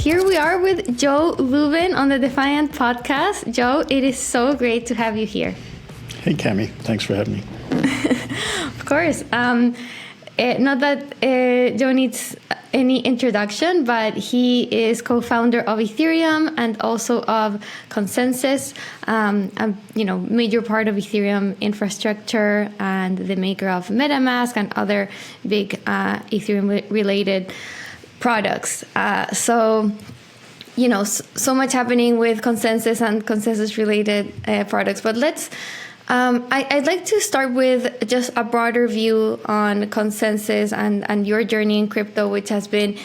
here we are with Joe Lubin on the Defiant podcast. Joe, it is so great to have you here. Hey, Cami. Thanks for having me. Of course. Not that Joe needs any introduction, but he is co-founder of Ethereum and also of Consensys, a major part of Ethereum infrastructure and the maker of MetaMask and other big Ethereum-related products. So much happening with Consensys and Consensys-related products. But I'd like to start with just a broader view on Consensys and your journey in crypto, which has been,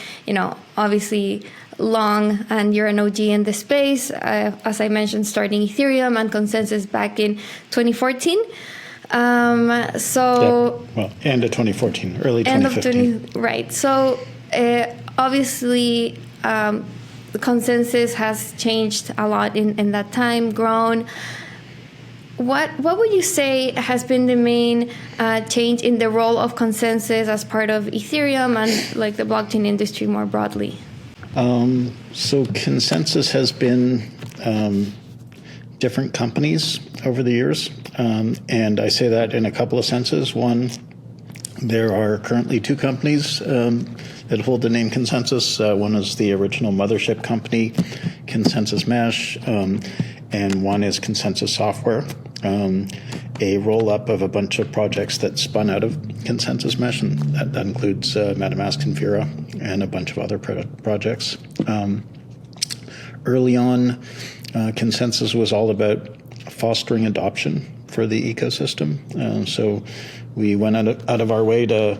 obviously long, and you're an OG in the space. As I mentioned, starting Ethereum and Consensys back in 2014. End of 2014, early 2015. Right. So obviously, the Consensys has changed a lot in that time, grown. What would you say has been the main change in the role of Consensys as part of Ethereum and like the blockchain industry more broadly? So Consensys has been different companies over the years, and I say that in a couple of senses. One, there are currently two companies that hold the name Consensys. One is the original mothership company, Consensys Mesh, and one is Consensys Software, a roll-up of a bunch of projects that spun out of Consensys Mesh, and that includes MetaMask and Infura and a bunch of other projects. Early on, Consensys was all about fostering adoption for the ecosystem. So we went out of our way to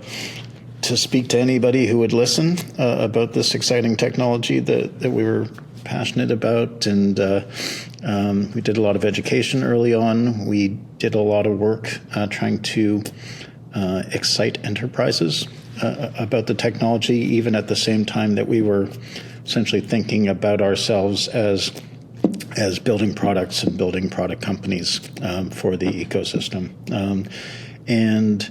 speak to anybody who would listen about this exciting technology that we were passionate about, and we did a lot of education early on. We did a lot of work trying to excite enterprises about the technology, even at the same time that we were essentially thinking about ourselves as building products and building product companies for the ecosystem. And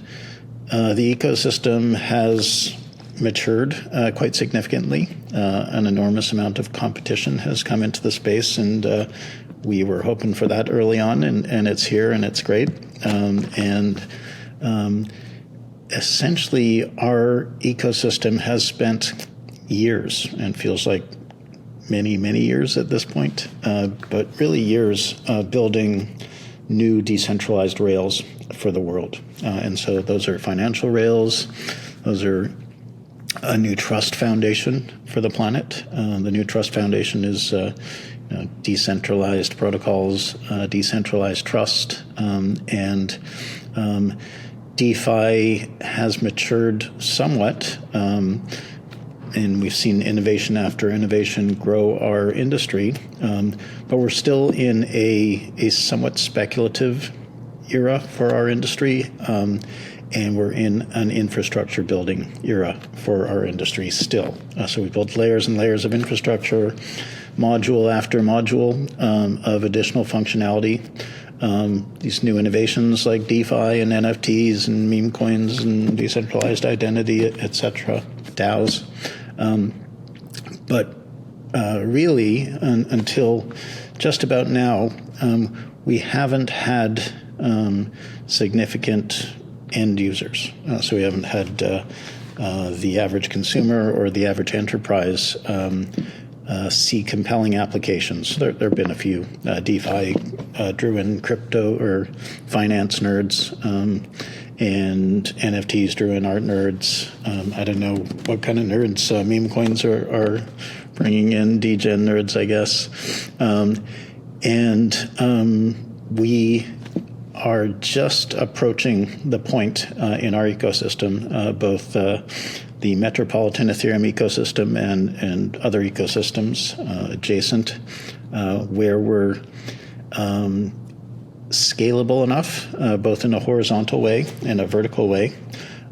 the ecosystem has matured quite significantly. An enormous amount of competition has come into the space, and we were hoping for that early on, and it's here, and it's great. Essentially, our ecosystem has spent years, and feels like many, many years at this point, but really years building new decentralized rails for the world. And so those are financial rails, those are a new trust foundation for the planet. The new trust foundation is decentralized protocols, decentralized trust, and DeFi has matured somewhat, and we've seen innovation after innovation grow our industry, but we're still in a somewhat speculative era for our industry, and we're in an infrastructure building era for our industry still. So we built layers and layers of infrastructure, module after module of additional functionality. These new innovations like DeFi and NFTs and meme coins and decentralized identity, etc., DAOs. But really, until just about now, we haven't had significant end users. So we haven't had the average consumer or the average enterprise see compelling applications. There have been a few DeFi-driven crypto or finance nerds, and NFTs-driven art nerds. I don't know what kind of nerds meme coins are bringing in, degen nerds, I guess. We are just approaching the point in our ecosystem, both the metropolitan Ethereum ecosystem and other ecosystems adjacent, where we're scalable enough, both in a horizontal way and a vertical way,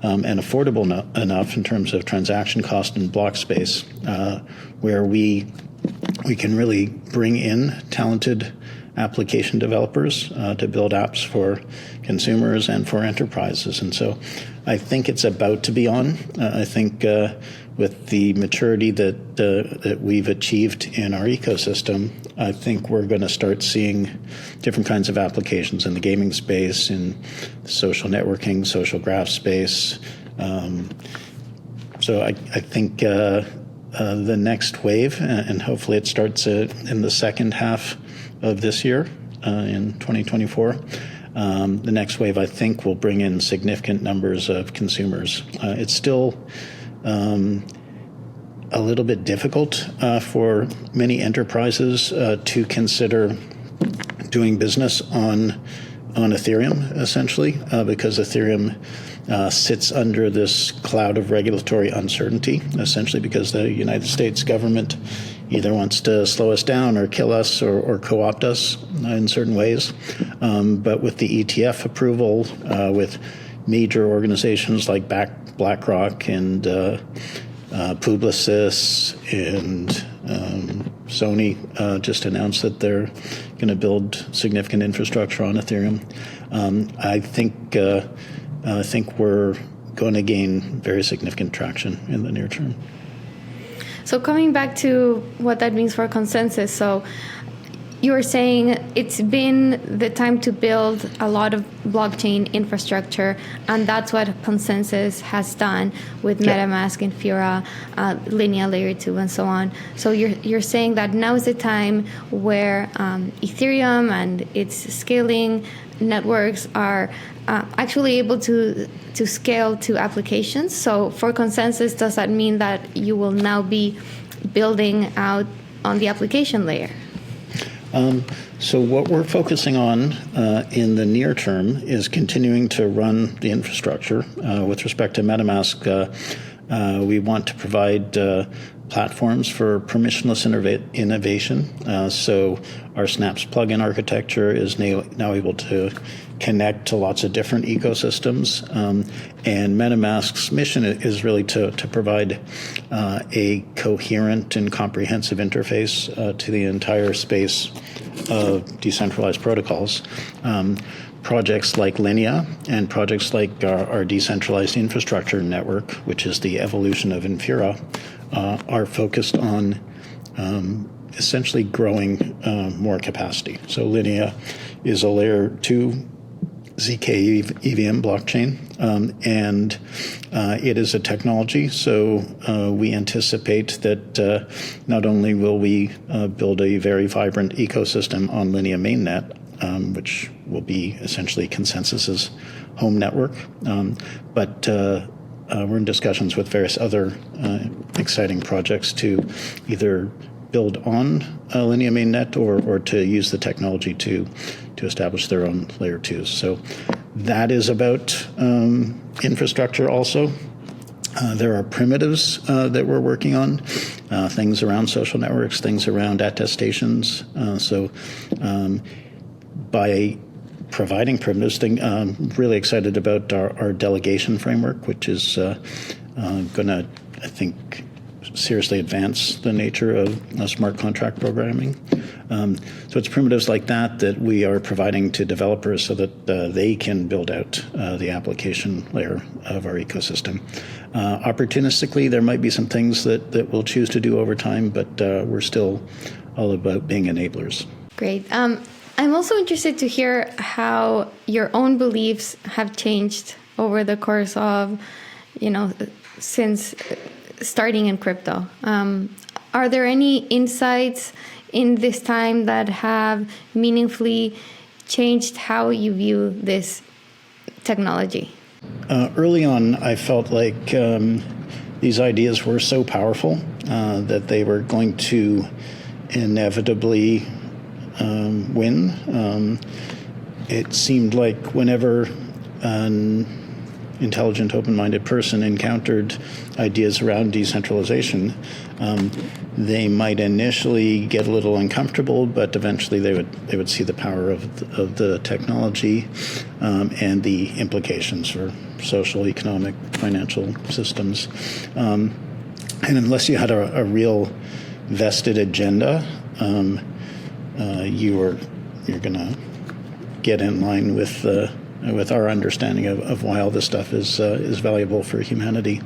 and affordable enough in terms of transaction cost and block space, where we can really bring in talented application developers to build apps for consumers and for enterprises. And so I think it's about to be on. I think with the maturity that we've achieved in our ecosystem, I think we're going to start seeing different kinds of applications in the gaming space, in social networking, social graph space. So I think the next wave, and hopefully it starts in the second half of this year, in 2024. The next wave, I think, will bring in significant numbers of consumers. It's still a little bit difficult for many enterprises to consider doing business on Ethereum, essentially, because Ethereum sits under this cloud of regulatory uncertainty, essentially because the United States government either wants to slow us down or kill us or co-opt us in certain ways. But with the ETF approval, with major organizations like BlackRock and Publicis and Sony just announced that they're going to build significant infrastructure on Ethereum. I think we're going to gain very significant traction in the near term. So coming back to what that means for consensus, so you were saying it's been the time to build a lot of blockchain infrastructure, and that's what Consensys has done with MetaMask, Infura, Linea Layer 2, and so on. So you're saying that now is the time where Ethereum and its scaling networks are actually able to scale to applications. So for Consensys, does that mean that you will now be building out on the application layer? So what we're focusing on in the near term is continuing to run the infrastructure. With respect to MetaMask, we want to provide platforms for permissionless innovation. So our Snaps plugin architecture is now able to connect to lots of different ecosystems. And MetaMask's mission is really to provide a coherent and comprehensive interface to the entire space of decentralized protocols. Projects like Linea and projects like our decentralized infrastructure network, which is the evolution of Infura, are focused on essentially growing more capacity. So Linea is a layer 2 ZK EVM blockchain, and it is a technology. So we anticipate that not only will we build a very vibrant ecosystem on Linea Mainnet, which will be essentially Consensys's home network, but we're in discussions with various other exciting projects to either build on Linea Mainnet or to use the technology to establish their own layer 2s. So that is about infrastructure also. There are primitives that we're working on, things around social networks, things around attestations. So by providing primitives, I'm really excited about our delegation framework, which is going to, I think, seriously advance the nature of smart contract programming. So it's primitives like that we are providing to developers so that they can build out the application layer of our ecosystem. Opportunistically, there might be some things that we'll choose to do over time, but we're still all about being enablers. Great. I'm also interested to hear how your own beliefs have changed over the course of, since starting in crypto. Are there any insights in this time that have meaningfully changed how you view this technology? Early on, I felt like these ideas were so powerful that they were going to inevitably win. It seemed like whenever an intelligent, open-minded person encountered ideas around decentralization, they might initially get a little uncomfortable, but eventually they would see the power of the technology and the implications for social, economic, financial systems. And unless you had a real vested agenda, you're going to get in line with our understanding of why all this stuff is valuable for humanity.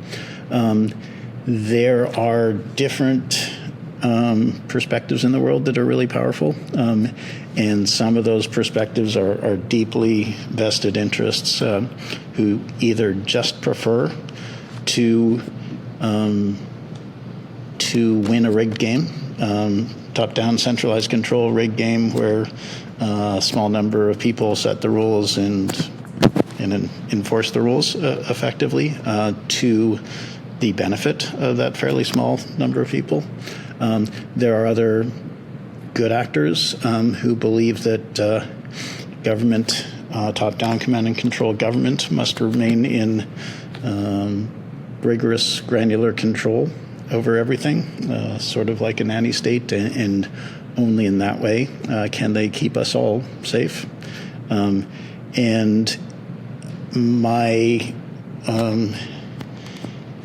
There are different perspectives in the world that are really powerful, and some of those perspectives are deeply vested interests who either just prefer to win a rigged game, top-down centralized control rigged game where a small number of people set the rules and enforce the rules effectively to the benefit of that fairly small number of people. There are other good actors who believe that government, top-down command and control government, must remain in rigorous granular control over everything, sort of like a nanny state, and only in that way can they keep us all safe. And my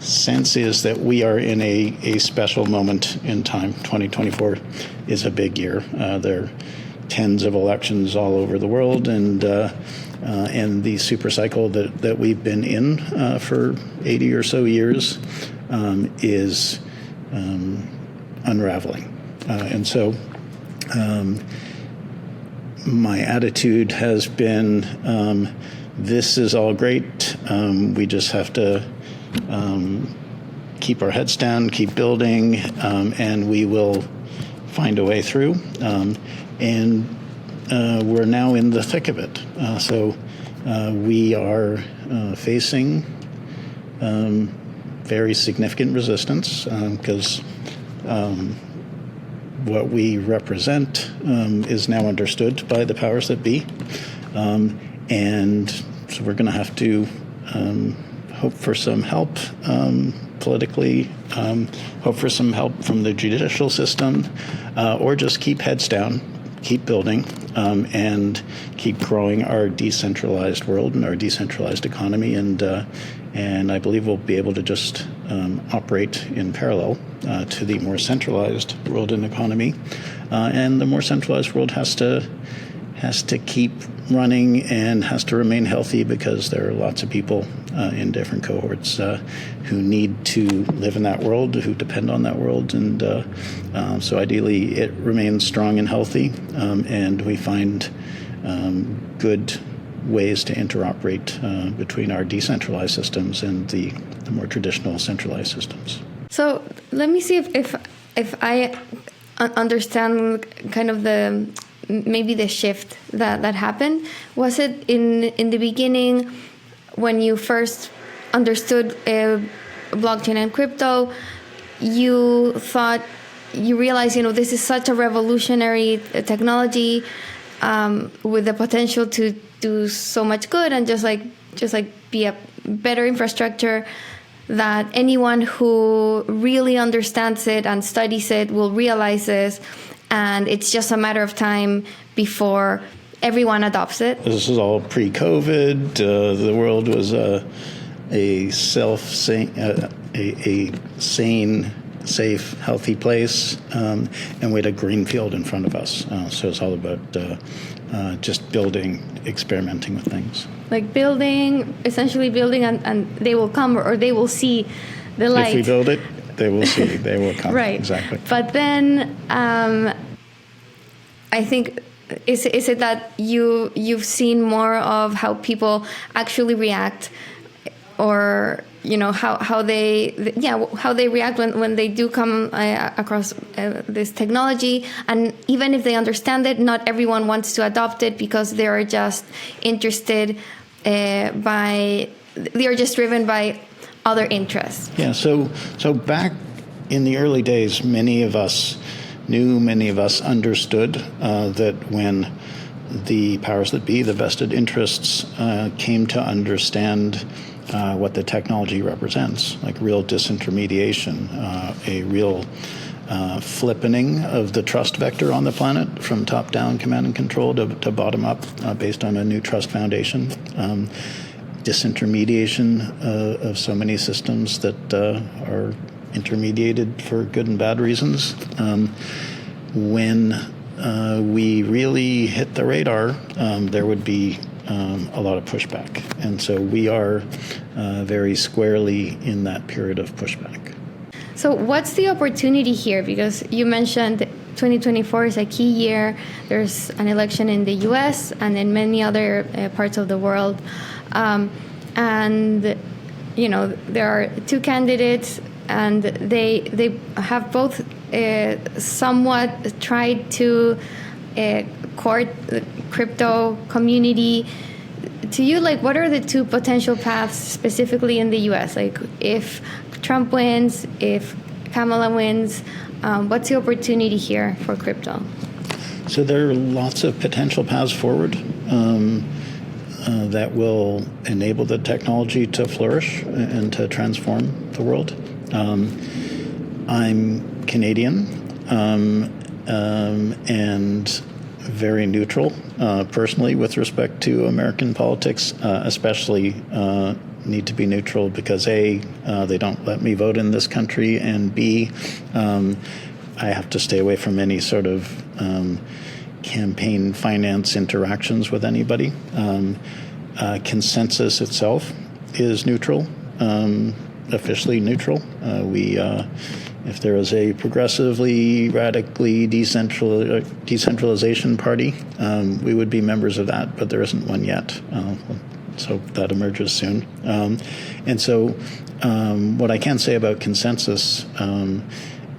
sense is that we are in a special moment in time. 2024 is a big year. There are tens of elections all over the world, and the super cycle that we've been in for 80 or so years is unraveling. And so my attitude has been, this is all great. We just have to keep our heads down, keep building, and we will find a way through. And we're now in the thick of it. So we are facing very significant resistance because what we represent is now understood by the powers that be. And so we're going to have to hope for some help politically, hope for some help from the judicial system, or just keep heads down, keep building, and keep growing our decentralized world and our decentralized economy. And I believe we'll be able to just operate in parallel to the more centralized world and economy. And the more centralized world has to keep running and has to remain healthy because there are lots of people in different cohorts who need to live in that world, who depend on that world. And so ideally it remains strong and healthy, and we find good ways to interoperate between our decentralized systems and the more traditional centralized systems. So let me see if I understand kind of maybe the shift that happened. Was it in the beginning when you first understood blockchain and crypto, you realized, this is such a revolutionary technology with the potential to do so much good and just like be a better infrastructure, that anyone who really understands it and studies it will realize this, and it's just a matter of time before everyone adopts it? This is all pre-COVID. The world was a sane, safe, healthy place, and we had a green field in front of us. So it's all about just building, experimenting with things. Like essentially building, and they will come, or they will see the light. If we build it, they will see, they will come. Right. Exactly. But then I think, is it that you've seen more of how people actually react, or how they react when they do come across this technology, and even if they understand it, not everyone wants to adopt it because they are just interested they are just driven by other interests. Yeah. So back in the early days, many of us understood that when the powers that be, the vested interests, came to understand what the technology represents, like real disintermediation, a real flippening of the trust vector on the planet from top-down command and control to bottom-up based on a new trust foundation. Disintermediation of so many systems that are intermediated for good and bad reasons. When we really hit the radar, there would be a lot of pushback. And so we are very squarely in that period of pushback. So what's the opportunity here? Because you mentioned 2024 is a key year. There's an election in the US and in many other parts of the world. And, you know, there are two candidates and they have both somewhat tried to court the crypto community. To you, like, what are the two potential paths specifically in the US? Like, if Trump wins, if Kamala wins, what's the opportunity here for crypto? So there are lots of potential paths forward that will enable the technology to flourish and to transform the world. I'm Canadian and very neutral personally with respect to American politics, especially need to be neutral because A, they don't let me vote in this country, and B, I have to stay away from any sort of campaign finance interactions with anybody. Consensys itself is neutral, officially neutral. If there is a progressively, radically decentralization party, we would be members of that, but there isn't one yet. So that emerges soon. And so what I can say about Consensys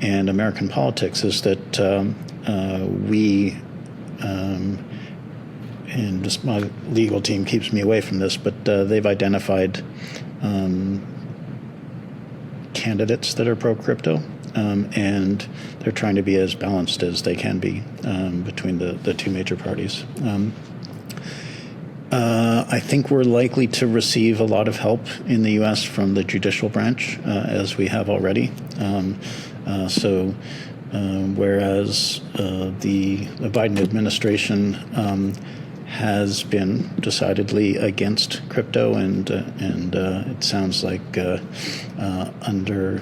and American politics is that we, and just my legal team keeps me away from this, but they've identified candidates that are pro-crypto, and they're trying to be as balanced as they can be between the two major parties. I think we're likely to receive a lot of help in the U.S. from the judicial branch, as we have already. Whereas the Biden administration has been decidedly against crypto, and it sounds like under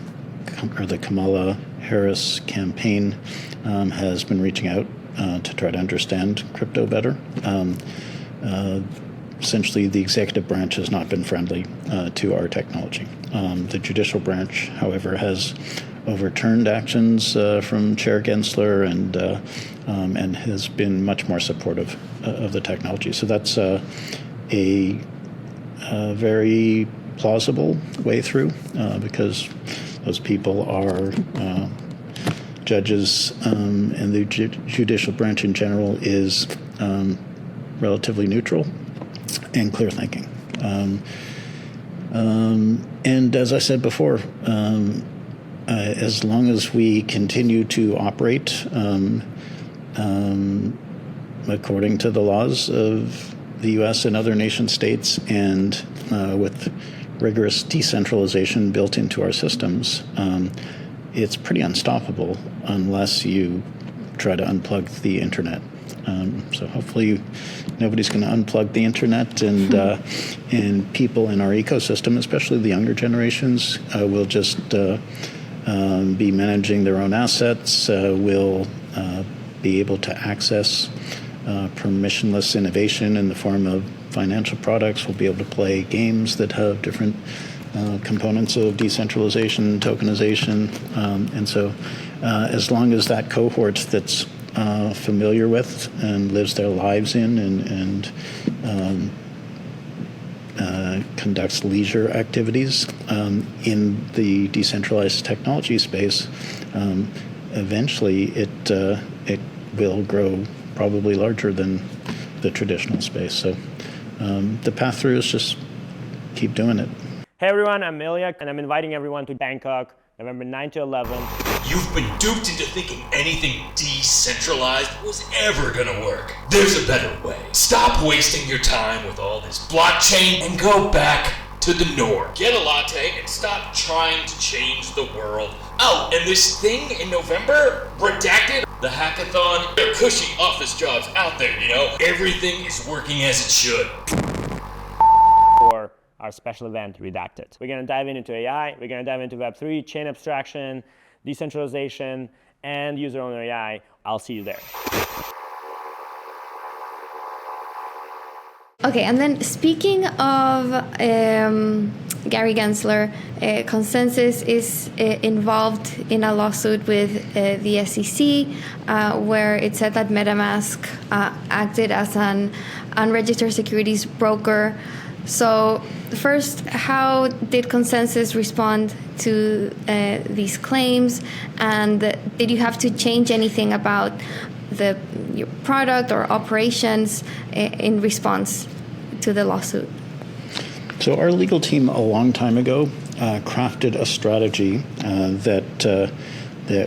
the Kamala Harris campaign has been reaching out to try to understand crypto better. Essentially, the executive branch has not been friendly to our technology. The judicial branch, however, has overturned actions from Chair Gensler and has been much more supportive of the technology. So that's a very plausible way through because those people are judges, and the judicial branch in general is relatively neutral and clear thinking. And as I said before, as long as we continue to operate according to the laws of the U.S. and other nation states, and with rigorous decentralization built into our systems, it's pretty unstoppable unless you try to unplug the internet. So hopefully nobody's going to unplug the internet, and people in our ecosystem, especially the younger generations, will just be managing their own assets, will be able to access permissionless innovation in the form of financial products, will be able to play games that have different components of decentralization, tokenization, and so as long as that cohort that's familiar with and lives their lives in and conducts leisure activities in the decentralized technology space, eventually it will grow probably larger than the traditional space. So the path through is just keep doing it. Hey everyone, I'm Ilya, and I'm inviting everyone to Bangkok, November 9 to 11. You've been duped into thinking anything decentralized was ever gonna work. There's a better way. Stop wasting your time with all this blockchain and go back to the norm. Get a latte and stop trying to change the world. Oh, and this thing in November, Redacted, the hackathon, they're cushy office jobs out there, you know? Everything is working as it should. For our special event, Redacted. We're gonna dive into AI, we're gonna dive into Web3, chain abstraction, decentralization, and user-owned AI. I'll see you there. Okay, and then speaking of Gary Gensler, Consensys is involved in a lawsuit with the SEC where it said that MetaMask acted as an unregistered securities broker. So first, how did Consensys respond to these claims, and did you have to change anything about your product or operations in response to the lawsuit? So our legal team a long time ago crafted a strategy that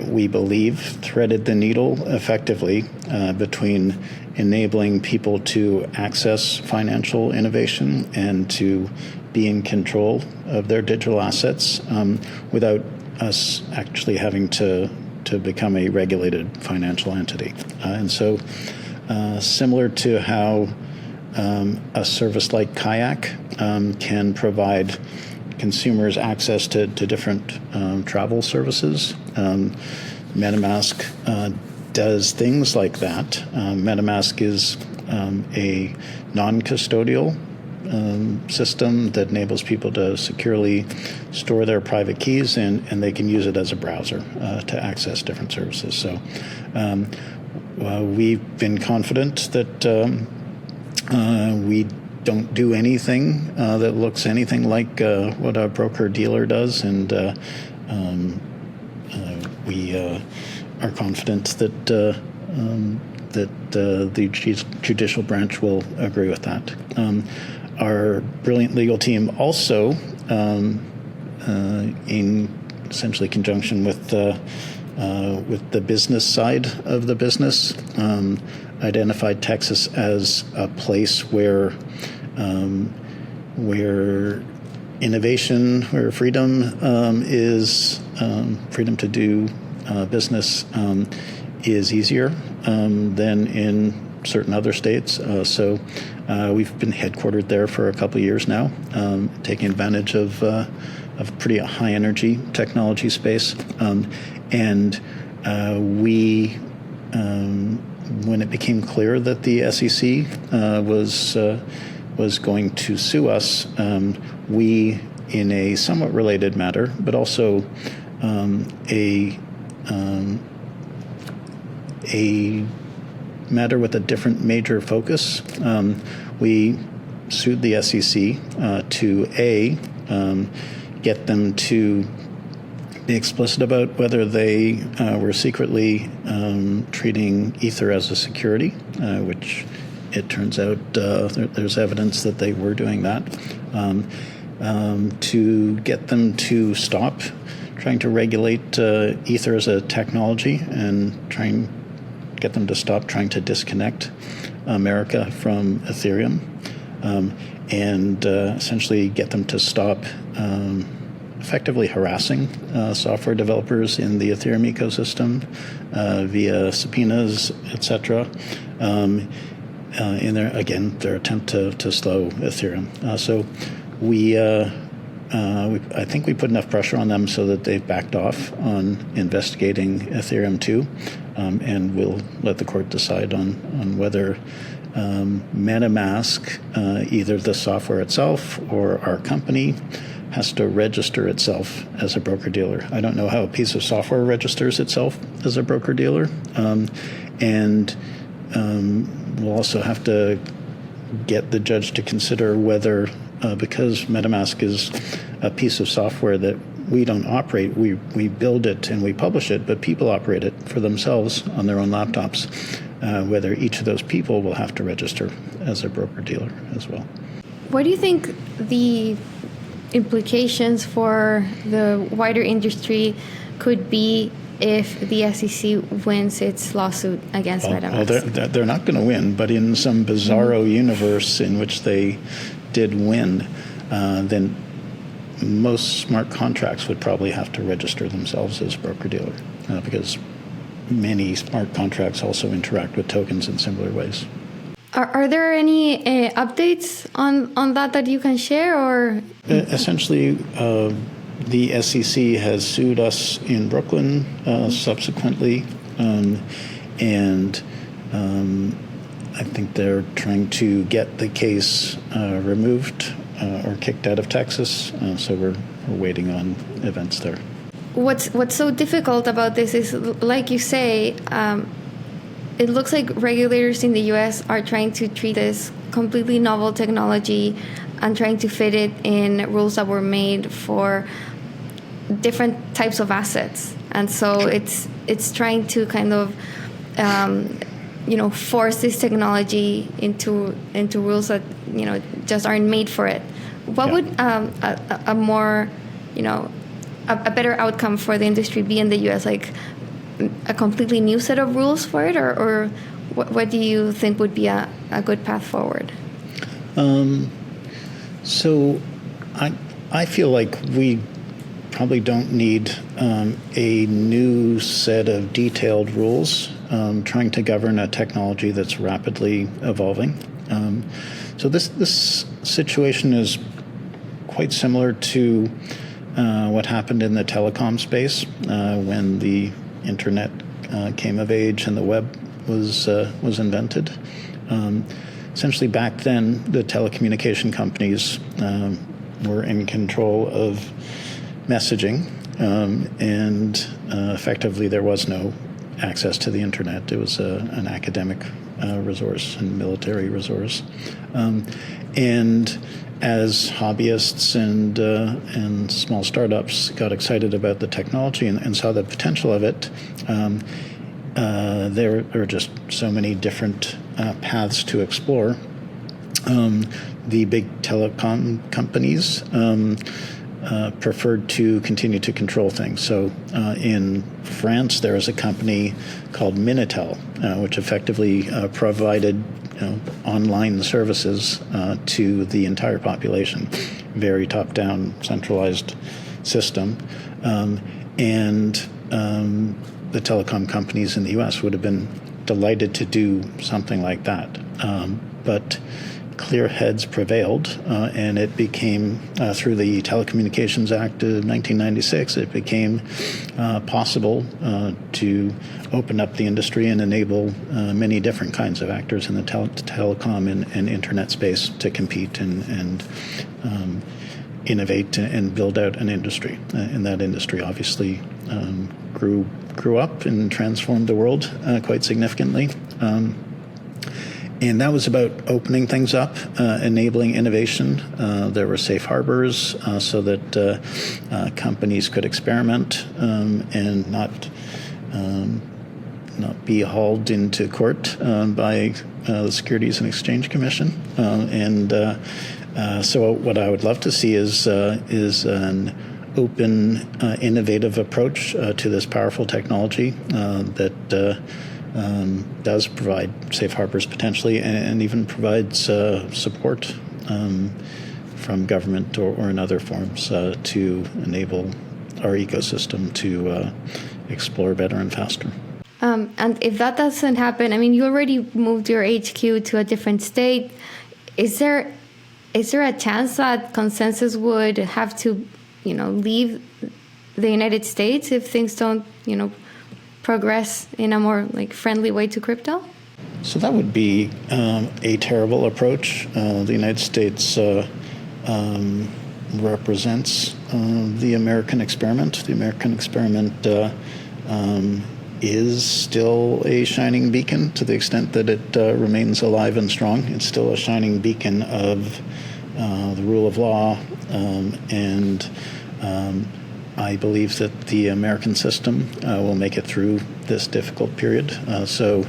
we believe threaded the needle effectively between enabling people to access financial innovation and to be in control of their digital assets without us actually having to become a regulated financial entity. And so similar to how a service like Kayak can provide consumers access to different travel services, MetaMask does things like that. MetaMask is a non-custodial system that enables people to securely store their private keys, and they can use it as a browser to access different services. So we've been confident that we don't do anything that looks anything like what a broker-dealer does, and we are confident that the judicial branch will agree with that. Our brilliant legal team also, in essentially conjunction with the business side of the business, identified Texas as a place where innovation, where freedom is freedom to do business is easier than in certain other states. So we've been headquartered there for a couple of years now, taking advantage of pretty high energy technology space. And we, when it became clear that the SEC was going to sue us, we, in a somewhat related matter, but also a matter with a different major focus, we sued the SEC to get them to be explicit about whether they were secretly treating Ether as a security, which it turns out there's evidence that they were doing that, to get them to stop trying to regulate Ether as a technology and get them to stop trying to disconnect America from Ethereum, and essentially get them to stop effectively harassing software developers in the Ethereum ecosystem via subpoenas, etc. In their attempt to slow Ethereum. So I think we put enough pressure on them so that they've backed off on investigating Ethereum too, and we'll let the court decide on whether MetaMask, either the software itself or our company, has to register itself as a broker-dealer. I don't know how a piece of software registers itself as a broker-dealer, and we'll also have to get the judge to consider whether, because MetaMask is a piece of software that we don't operate, we build it and we publish it, but people operate it for themselves on their own laptops, whether each of those people will have to register as a broker-dealer as well. What do you think the implications for the wider industry could be if the SEC wins its lawsuit against MetaMask? Well, they're not going to win, but in some bizarro universe in which they did win, then most smart contracts would probably have to register themselves as broker-dealer, because many smart contracts also interact with tokens in similar ways. Are there any updates on that you can share? Or essentially, the SEC has sued us in Brooklyn subsequently, and I think they're trying to get the case removed or kicked out of Texas. So we're waiting on events there. What's so difficult about this is, like you say, it looks like regulators in the U.S. are trying to treat this completely novel technology and trying to fit it in rules that were made for different types of assets. And so it's trying to kind of force this technology into rules that just aren't made for it. What would a more a better outcome for the industry be in the U.S., like a completely new set of rules for it, or what do you think would be a good path forward? So I feel like we probably don't need a new set of detailed rules trying to govern a technology that's rapidly evolving. So this situation is quite similar to what happened in the telecom space when the internet came of age and the web was invented. Essentially, back then, the telecommunication companies were in control of messaging, and effectively there was no access to the internet. It was an academic resource and military resource. And as hobbyists and small startups got excited about the technology and saw the potential of it, there were just so many different paths to explore. The big telecom companies preferred to continue to control things. So in France, there is a company called Minitel, which effectively provided online services to the entire population, very top-down, centralized system. And the telecom companies in the U.S. would have been delighted to do something like that. But clear heads prevailed, and it became, through the Telecommunications Act of 1996, it became possible to open up the industry and enable many different kinds of actors in the telecom and internet space to compete and innovate and build out an industry. And that industry obviously grew up and transformed the world quite significantly. And that was about opening things up, enabling innovation. There were safe harbors so that companies could experiment and not be hauled into court by the Securities and Exchange Commission. So what I would love to see is an open, innovative approach to this powerful technology that does provide safe harbors potentially, and even provides support from government or in other forms to enable our ecosystem to explore better and faster. And if that doesn't happen, I mean, you already moved your HQ to a different state. Is there a chance that Consensys would have to, leave the United States if things don't, progress in a more friendly way to crypto? So that would be a terrible approach. The United States represents the American experiment. The American experiment is still a shining beacon to the extent that it remains alive and strong. It's still a shining beacon of the rule of law, and I believe that the American system will make it through this difficult period. So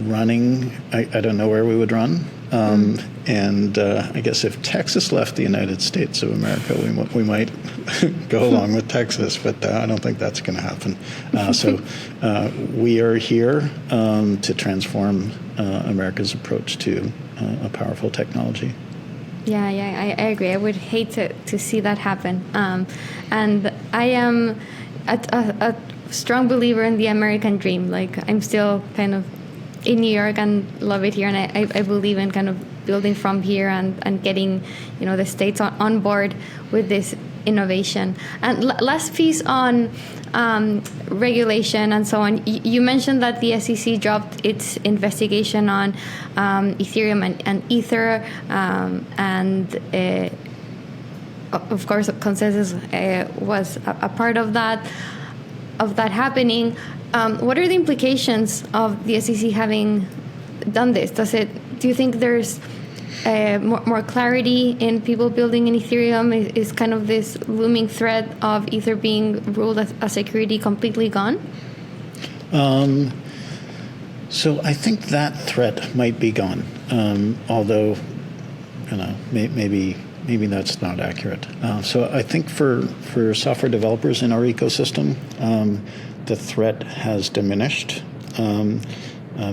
running, I don't know where we would run. And I guess if Texas left the United States of America, we might go along with Texas, but I don't think that's going to happen. So we are here to transform America's approach to a powerful technology. Yeah, I agree. I would hate to see that happen. And I am a strong believer in the American dream. I'm still kind of in New York and love it here, and I believe in kind of building from here and getting the states on board with this innovation. And last piece on regulation and so on. You mentioned that the SEC dropped its investigation on Ethereum and Ether, and of course, Consensys was a part of that happening. What are the implications of the SEC having done this? Do you think there's more clarity in people building in Ethereum? Is kind of this looming threat of Ether being ruled as a security completely gone? So I think that threat might be gone, although, maybe that's not accurate. So I think for software developers in our ecosystem, the threat has diminished.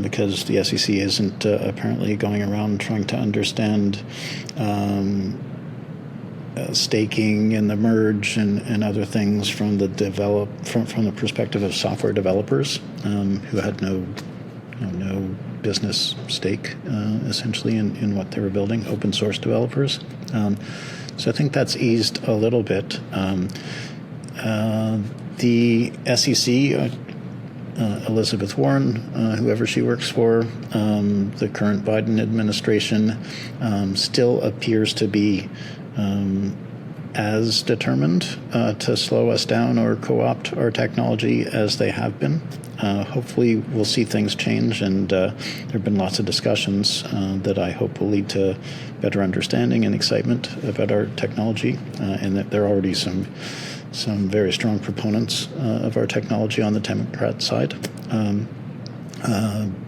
Because the SEC isn't apparently going around trying to understand staking and the merge and other things from the from the perspective of software developers who had no business stake essentially in what they were building, open source developers. So I think that's eased a little bit. The SEC. Elizabeth Warren, whoever she works for, the current Biden administration, still appears to be as determined to slow us down or co-opt our technology as they have been. Hopefully we'll see things change, and there have been lots of discussions that I hope will lead to better understanding and excitement about our technology, and that there are already some very strong proponents of our technology on the Democrat side,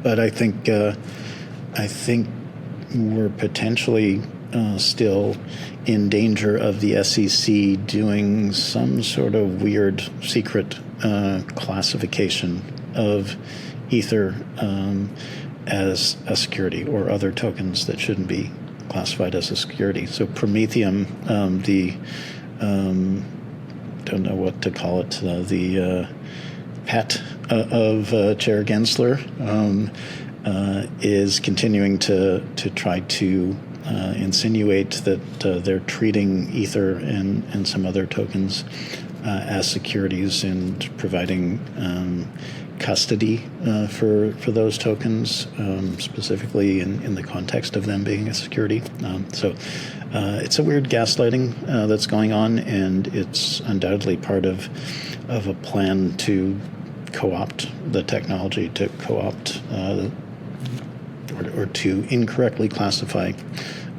but I think we're potentially still in danger of the SEC doing some sort of weird secret classification of Ether as a security or other tokens that shouldn't be classified as a security. So Prometheum, don't know what to call it, the pet of Chair Gensler, is continuing to try to insinuate that they're treating Ether and some other tokens as securities and providing custody for those tokens, specifically in the context of them being a security. So it's a weird gaslighting that's going on, and it's undoubtedly part of a plan to co-opt the technology, to co-opt or to incorrectly classify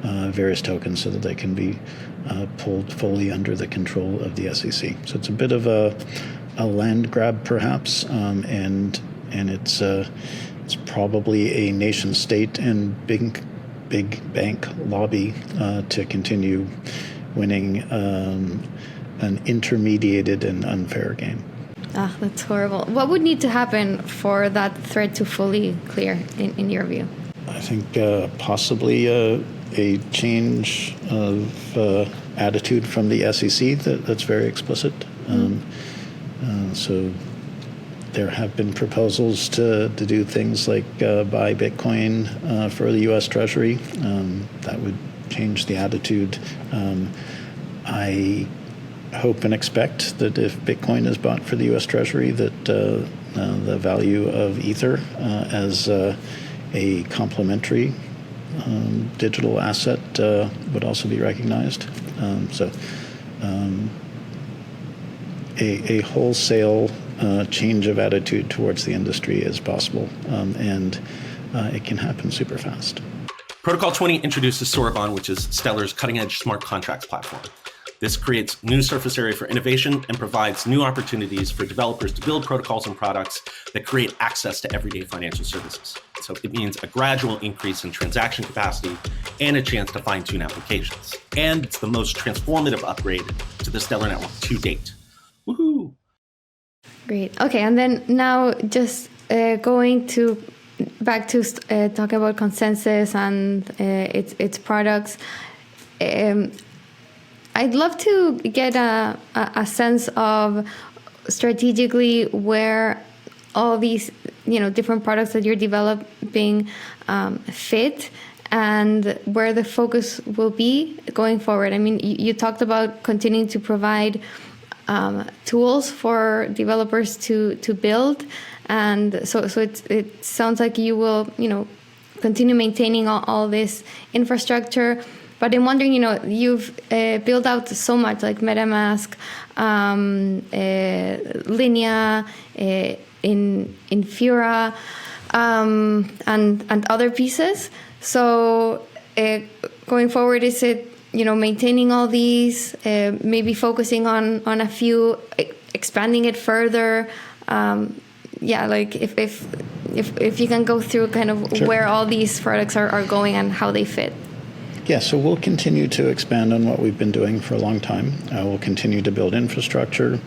various tokens so that they can be pulled fully under the control of the SEC. So it's a bit of a land grab, perhaps, and it's probably a nation state and big bank lobby to continue winning an intermediated and unfair game. Ah, that's horrible. What would need to happen for that threat to fully clear, in your view? I think possibly a change of attitude from the SEC that's very explicit. So there have been proposals to do things like buy Bitcoin for the U.S. Treasury. That would change the attitude. I hope and expect that if Bitcoin is bought for the U.S. Treasury, that the value of Ether as a complementary digital asset would also be recognized. So a wholesale change of attitude towards the industry is possible, and it can happen super fast. Protocol 20 introduces Sorbonne, which is Stellar's cutting-edge smart contracts platform. This creates new surface area for innovation and provides new opportunities for developers to build protocols and products that create access to everyday financial services. So it means a gradual increase in transaction capacity and a chance to fine-tune applications. And it's the most transformative upgrade to the Stellar network to date. Woohoo! Great. Okay, and then now just going back to talking about Consensys and its products. I'd love to get a sense of strategically where all these different products that you're developing fit, and where the focus will be going forward. I mean, you talked about continuing to provide tools for developers to build, and so it sounds like you will, continue maintaining all this infrastructure. But I'm wondering, you've built out so much, like MetaMask, Linea, Infura, and other pieces. So going forward, is it, maintaining all these, maybe focusing on a few, expanding it further? Like if you can go through kind of Sure. where all these products are going and how they fit. Yeah, so we'll continue to expand on what we've been doing for a long time. We'll continue to build infrastructure.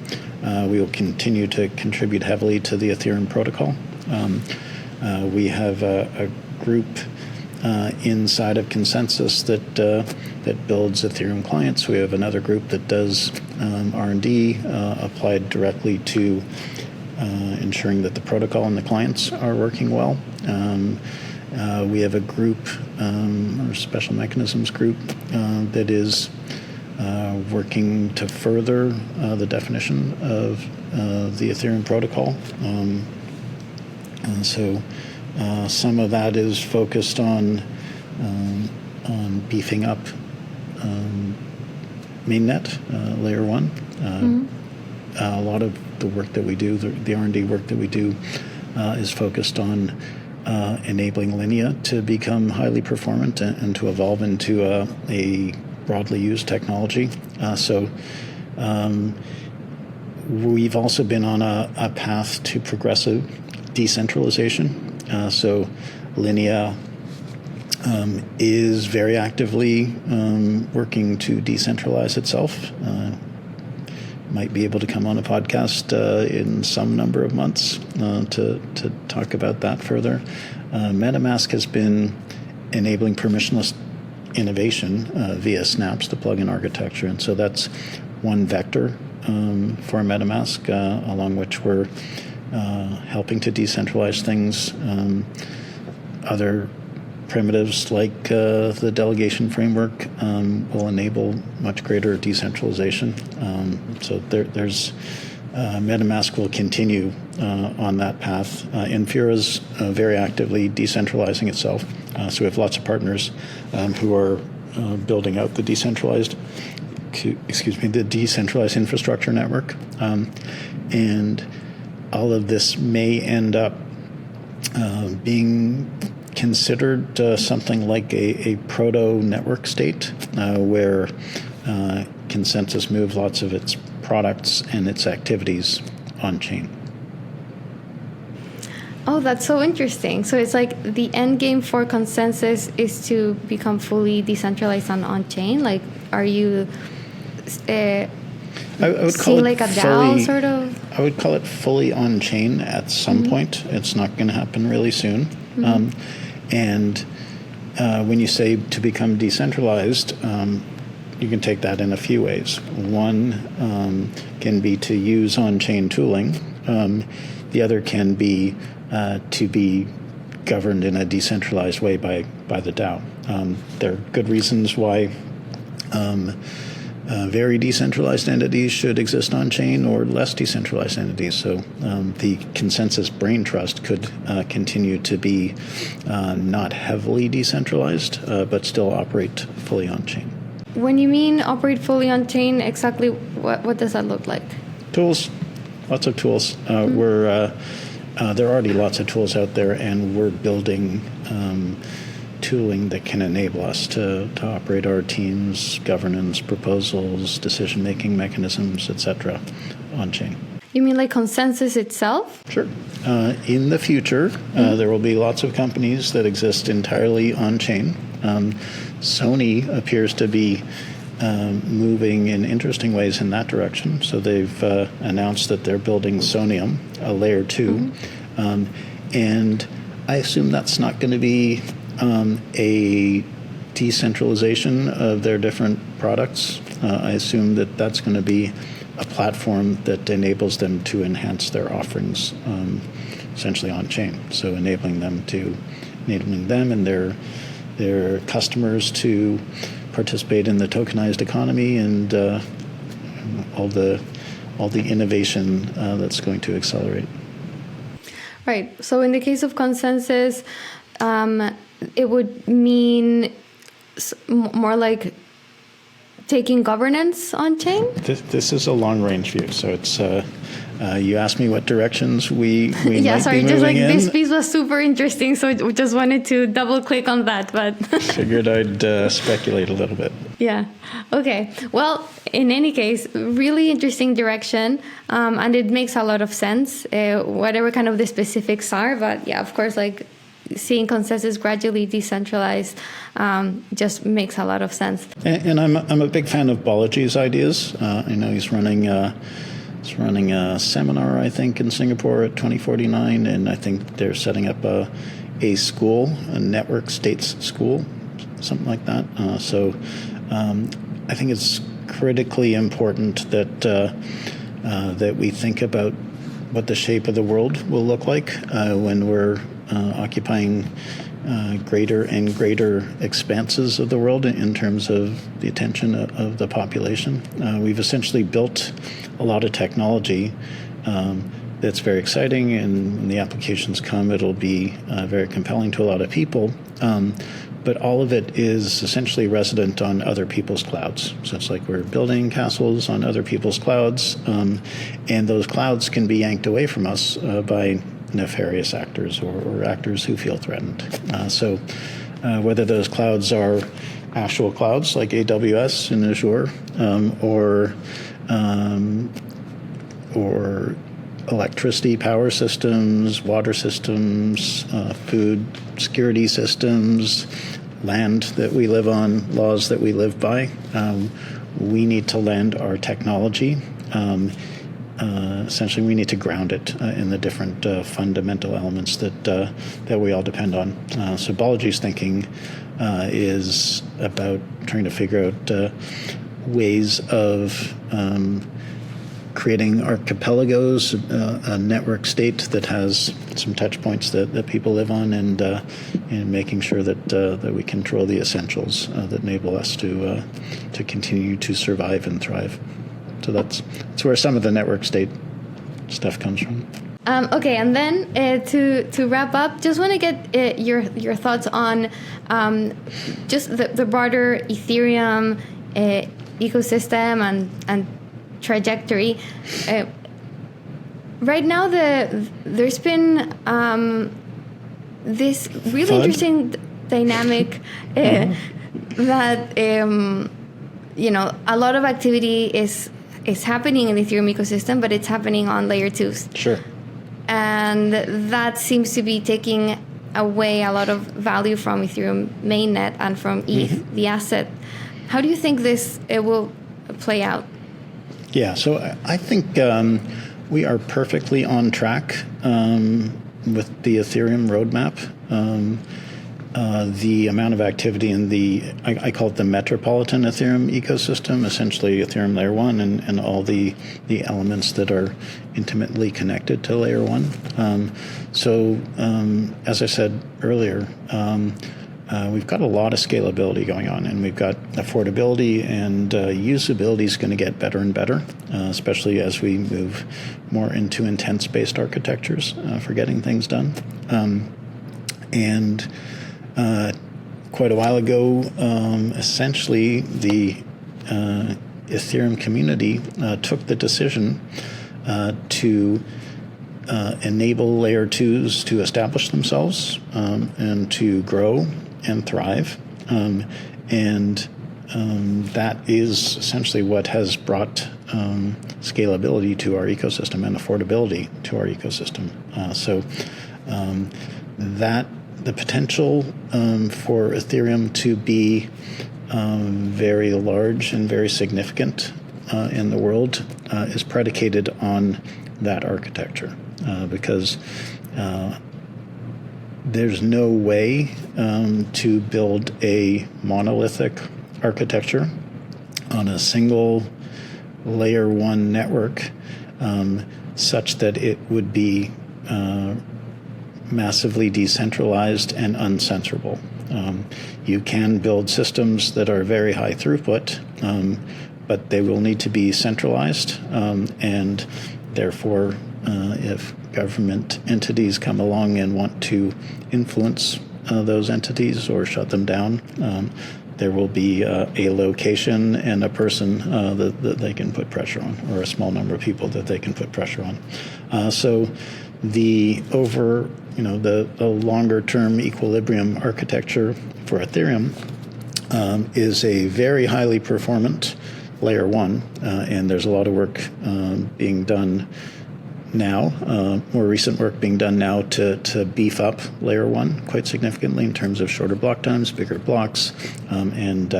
We will continue to contribute heavily to the Ethereum protocol. We have a group inside of Consensys that builds Ethereum clients. We have another group that does R&D applied directly to ensuring that the protocol and the clients are working well. We have a group, or special mechanisms group, that is working to further the definition of the Ethereum protocol. And so some of that is focused on beefing up Mainnet, layer 1. A lot of the work that we do, the R&D work that we do, is focused on enabling Linea to become highly performant and to evolve into a broadly used technology. So we've also been on a path to progressive decentralization. So Linea is very actively working to decentralize itself. Might be able to come on a podcast in some number of months to talk about that further. MetaMask has been enabling permissionless innovation via snaps, the plugin architecture, and so that's one vector for MetaMask, along which we're helping to decentralize things. Other primitives like the delegation framework will enable much greater decentralization. So there's MetaMask will continue on that path. Infura is very actively decentralizing itself. So we have lots of partners who are building out the decentralized infrastructure network. And all of this may end up being considered something like a proto-network state where Consensys move lots of its products and its activities on-chain. Oh, that's so interesting. So it's like the end game for Consensys is to become fully decentralized and on-chain. Like, are you I would call seeing it like a fully, DAO sort of? I would call it fully on-chain at some point. It's not going to happen really soon. And when you say to become decentralized, you can take that in a few ways. One can be to use on-chain tooling. The other can be to be governed in a decentralized way by the DAO. There are good reasons why very decentralized entities should exist on-chain or less decentralized entities. So the Consensys Brain Trust could continue to be not heavily decentralized, but still operate fully on-chain. When you mean operate fully on-chain, exactly what does that look like? Tools, lots of tools. There are already lots of tools out there, and we're building tooling that can enable us to operate our teams, governance, proposals, decision-making mechanisms, etc., on-chain. You mean like Consensys itself? Sure. In the future, there will be lots of companies that exist entirely on-chain. Sony appears to be moving in interesting ways in that direction. So they've announced that they're building Sonium, a layer 2. And I assume that's not going to be a decentralization of their different products. I assume that that's going to be a platform that enables them to enhance their offerings essentially on-chain. So enabling them and their their customers to participate in the tokenized economy and all the innovation that's going to accelerate. Right. So in the case of consensus, it would mean more like taking governance on chain? This is a long-range view. So it's you asked me what directions we yeah, might sorry, be just moving like in. this piece was super interesting, so we just wanted to double click on that. But figured I'd speculate a little bit. Yeah. Okay. Well, in any case, really interesting direction, and it makes a lot of sense, whatever kind of the specifics are. But yeah, of course, like seeing consensus gradually decentralized just makes a lot of sense. And I'm a big fan of Balaji's ideas. I know he's running a seminar, I think, in Singapore at 2049, and I think they're setting up a school, a network states school, something like that. So I think it's critically important that we think about what the shape of the world will look like when we're occupying greater and greater expanses of the world in terms of the attention of the population. We've essentially built a lot of technology that's very exciting, and when the applications come, it'll be very compelling to a lot of people. But all of it is essentially resident on other people's clouds. So it's like we're building castles on other people's clouds, and those clouds can be yanked away from us by nefarious actors or actors who feel threatened. So whether those clouds are actual clouds like AWS and Azure, or electricity power systems, water systems, food security systems, land that we live on, laws that we live by, we need to land our technology. Essentially, we need to ground it in the different fundamental elements that we all depend on. So Balaji's thinking is about trying to figure out ways of creating archipelagos, a network state that has some touch points that people live on, and making sure that we control the essentials that enable us to continue to survive and thrive. So that's where some of the network state stuff comes from. Okay, and then to wrap up, just want to get your thoughts on just the broader Ethereum ecosystem and trajectory. Right now, there's been this really interesting dynamic that a lot of activity is happening in the Ethereum ecosystem, but it's happening on layer 2s. Sure. And that seems to be taking away a lot of value from Ethereum mainnet and from ETH, the asset. How do you think it will play out? Yeah, so I think we are perfectly on track with the Ethereum roadmap. The amount of activity in I call it the metropolitan Ethereum ecosystem, essentially Ethereum layer 1 and all the elements that are intimately connected to layer 1. So as I said earlier, we've got a lot of scalability going on, and we've got affordability, and usability is going to get better and better, especially as we move more into intent-based architectures for getting things done. And quite a while ago, essentially the Ethereum community took the decision to enable layer 2s to establish themselves and to grow and thrive. And that is essentially what has brought scalability to our ecosystem and affordability to our ecosystem. So that the potential for Ethereum to be very large and very significant in the world is predicated on that architecture, because there's no way to build a monolithic architecture on a single layer 1 network such that it would be massively decentralized and uncensorable. You can build systems that are very high throughput, but they will need to be centralized, and therefore, if government entities come along and want to influence those entities or shut them down, there will be a location and a person that they can put pressure on, or a small number of people that they can put pressure on. So the longer-term equilibrium architecture for Ethereum is a very highly performant layer 1, and there's a lot of work being done now, more recent work being done now to beef up layer 1 quite significantly in terms of shorter block times, bigger blocks, and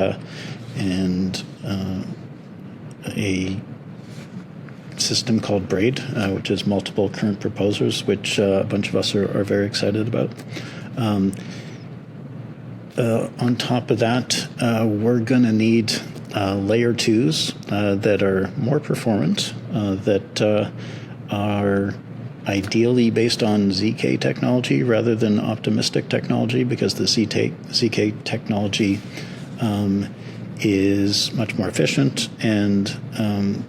a system called Braid, which is multiple current proposers, which a bunch of us are very excited about. On top of that, we're going to need layer 2s that are more performant, that are ideally based on ZK technology rather than optimistic technology, because the ZK technology is much more efficient and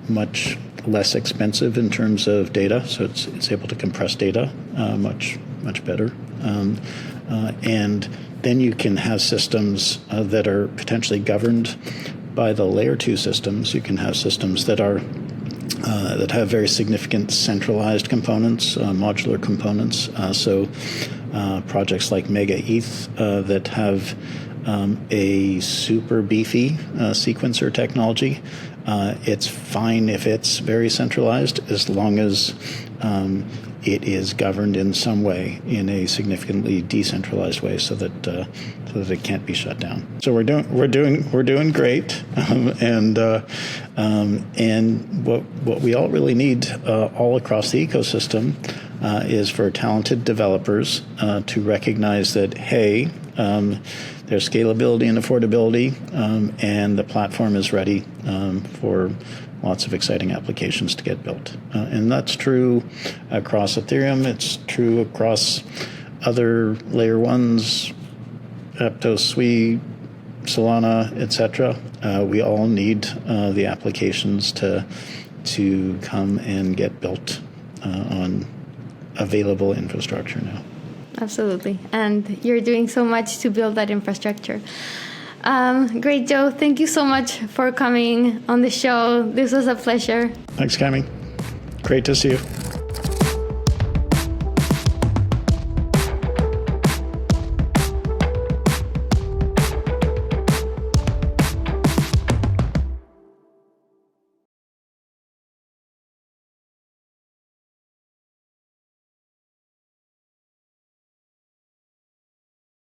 much less expensive in terms of data. So it's able to compress data much better. And then you can have systems that are potentially governed by the layer 2 systems. You can have systems that are that have very significant centralized components, modular components. So projects like Mega ETH that have a super beefy sequencer technology. It's fine if it's very centralized, as long as it is governed in some way, in a significantly decentralized way, so that it can't be shut down. So we're doing great, and what we all really need all across the ecosystem is for talented developers to recognize that, hey, there's scalability and affordability, and the platform is ready for lots of exciting applications to get built. And that's true across Ethereum. It's true across other layer 1s, Aptos, Sui, Solana, etc. We all need the applications to come and get built on available infrastructure now. Absolutely. And you're doing so much to build that infrastructure. Great, Joe. Thank you so much for coming on the show. This was a pleasure. Thanks, Cami. Great to see you.